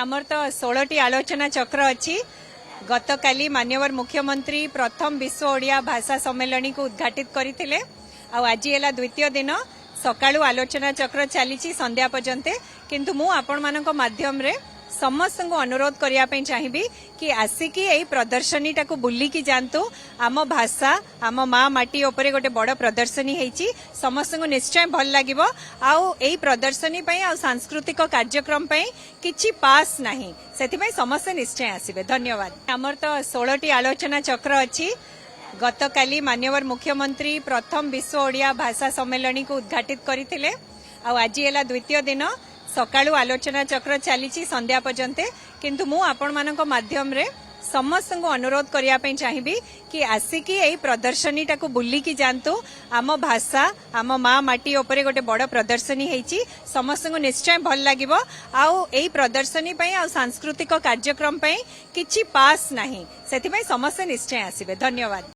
आमर तो 16टी आलोचना चक्र अच्छी गतकाली माननीय मुख्यमंत्री प्रथम विश्व ओडिया भाषा सम्मेलन को उद्घाटित करते आज है द्वितीय दिन सकाळु आलोचना चक्र चली संध्या पर्यंत किंतु मु आपण मानक माध्यम रे समस्त को अनुरोध करने चाहिए कि आसिकी यही प्रदर्शनी टाको बुलिकी जातु आम भाषा आम माँ माटी उपरे गोटे बड़ प्रदर्शनी है समस्त को निश्चय भल लगे आई प्रदर्शनी सांस्कृतिक कार्यक्रम किछि पास नहीं से समस्त निश्चय आसबे। धन्यवाद। आमर तो 16टी आलोचना चक्र अच्छी गतकाली माननीय मुख्यमंत्री प्रथम विश्व ओडिया भाषा सम्मेलन को उद्घाटित करते आज है द्वितीय दिन सकाळु आलोचना चक्र चली संध्या पर्यंत किंतु मु आपण मानक माध्यम रे समस्त को अनुरोध करने चाहिए कि आसिकी यही प्रदर्शनी टाको बुलिकी जातु आम भाषा आम माँ माटी उपरे गोटे बड़ प्रदर्शनी है समस्त को निश्चय भल लगे आई प्रदर्शनी सांस्कृतिक कार्यक्रम किछि पास नहीं से समस्त निश्चय आसबे। धन्यवाद।